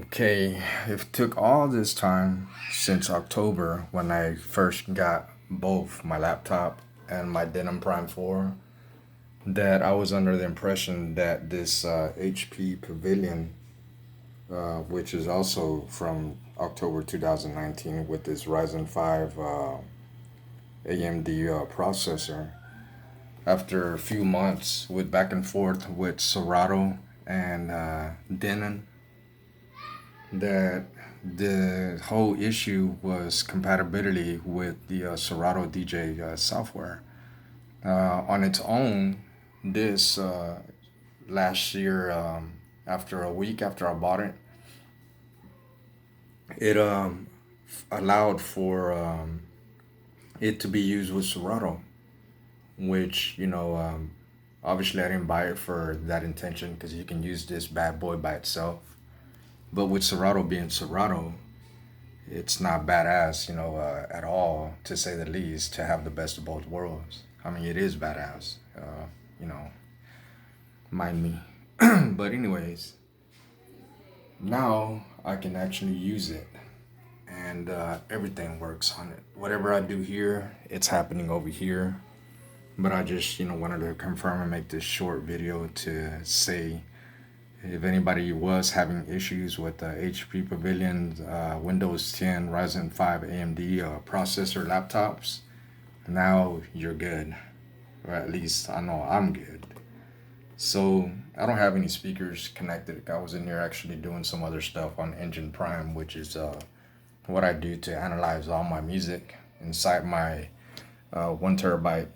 Okay, it took all this time since October when I first got both my laptop and my Denon Prime 4 that I was under the impression that this HP Pavilion, which is also from October 2019 with this Ryzen 5 AMD processor, after a few months with back and forth with Serato and Denon, that the whole issue was compatibility with the Serato DJ software. On its own, this last year, after a week after I bought it, it allowed for it to be used with Serato, which, obviously I didn't buy it for that intention because you can use this bad boy by itself. But with Serato being Serato, it's not badass, at all, to say the least, to have the best of both worlds. I mean, it is badass, you know, mind me. But anyways, now I can actually use it, and everything works on it. Whatever I do here, it's happening over here. But I just, wanted to confirm and make this short video to say, if anybody was having issues with the HP Pavilion Windows 10 Ryzen 5 AMD processor laptops, now you're good. Or at least I know I'm good. So I don't have any speakers connected. I was in here actually doing some other stuff on Engine Prime, which is what I do to analyze all my music inside my 1 terabyte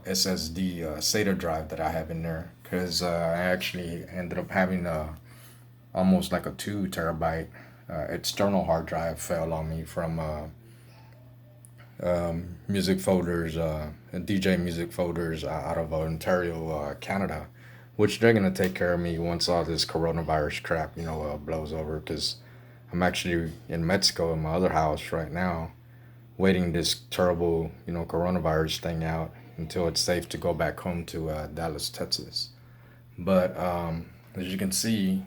SSD SATA drive that I have in there, because I actually ended up having almost like a 2 terabyte external hard drive fell on me from music folders, DJ music folders out of Ontario, Canada, which they're gonna take care of me once all this coronavirus crap, blows over, because I'm actually in Mexico in my other house right now, waiting this terrible, coronavirus thing out until it's safe to go back home to Dallas, Texas. But as you can see,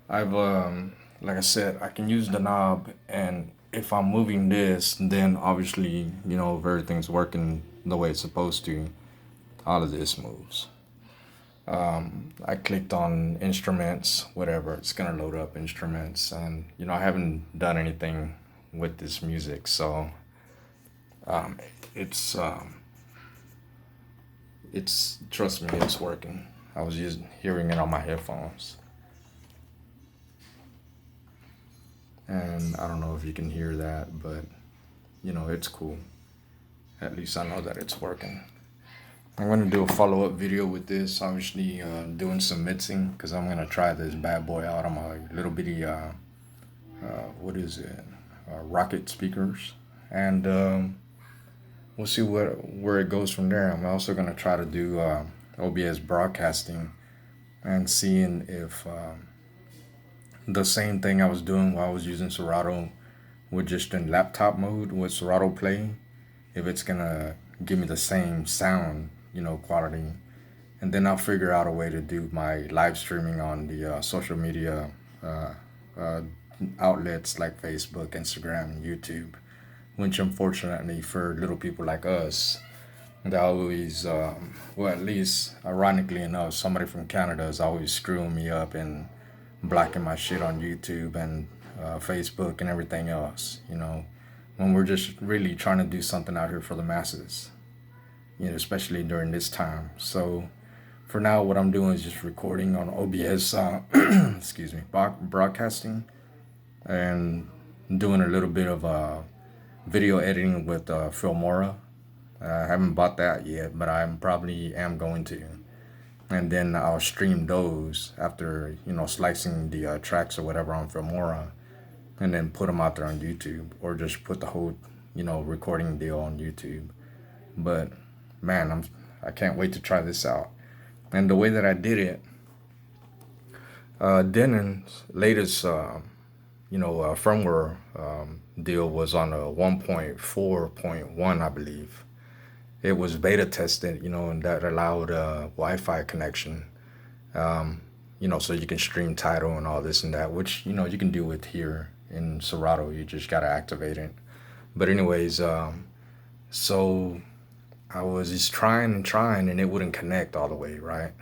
I've, like I said, I can use the knob, and if I'm moving this, then obviously, if everything's working the way it's supposed to, all of this moves. I clicked on instruments, whatever, it's gonna load up instruments, and, I haven't done anything with this music, so it's trust me, it's working. I was hearing it on my headphones, and I don't know if you can hear that, but it's cool. At least I know that it's working. I'm gonna do a follow-up video with this, obviously doing some mixing, because I'm gonna try this bad boy out on my little bitty what is it, Rocket speakers, and we'll see where it goes from there. I'm also gonna try to do OBS broadcasting and seeing if the same thing I was doing while I was using Serato with just in laptop mode with Serato Play, if it's gonna give me the same sound, quality. And then I'll figure out a way to do my live streaming on the social media outlets like Facebook, Instagram, and YouTube, which unfortunately for little people like us, they always, well, at least ironically enough, somebody from Canada is always screwing me up and blocking my shit on YouTube and Facebook and everything else, when we're just really trying to do something out here for the masses, especially during this time. So for now, what I'm doing is just recording on OBS, excuse me, broadcasting, and doing a little bit of video editing with Filmora. I haven't bought that yet, but I probably am going to. And then I'll stream those after, slicing the tracks or whatever on Filmora, and then put them out there on YouTube, or just put the whole, recording deal on YouTube. But man, I can't wait to try this out. And the way that I did it, Denon's latest, firmware deal was on a 1.4.1, I believe. It was beta tested, and that allowed a Wi-Fi connection. so you can stream title and all this and that, which, you can do with here in Serato. You just got to activate it. But anyways, so I was just trying and trying, and it wouldn't connect all the way, right?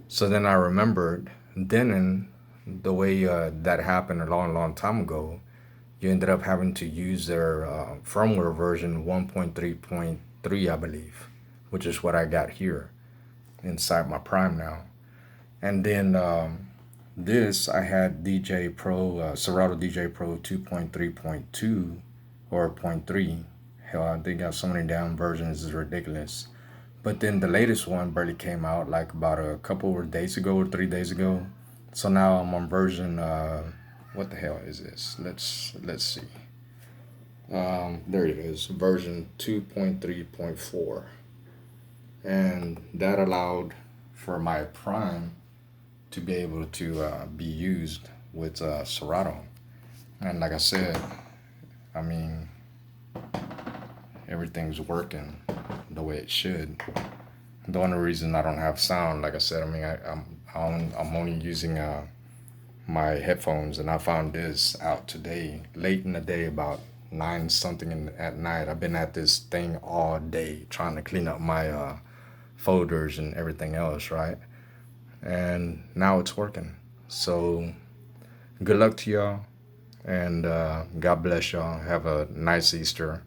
So then I remembered, then in the way that happened a long, long time ago, you ended up having to use their firmware version 1.3.3, I believe, which is what I got here inside my Prime now. And then this, I had DJ Pro, Serato DJ Pro 2.3.2 or point 3. Hell, they got so many damn versions, it's ridiculous. But then the latest one barely came out like about a couple of days ago or 3 days ago. So now I'm on version, what the hell is this? Let's see. There it is, version 2.3.4. And that allowed for my Prime to be able to be used with Serato. And like I said, I mean, everything's working the way it should. The only reason I don't have sound, like I said, I mean, I'm only using my headphones, and I found this out today, late in the day, about 9 something at night. I've been at this thing all day trying to clean up my folders and everything else, right? And now it's working. So good luck to y'all, and God bless y'all. Have a nice Easter.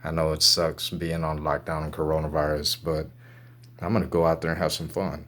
I know it sucks being on lockdown and coronavirus, but I'm gonna go out there and have some fun.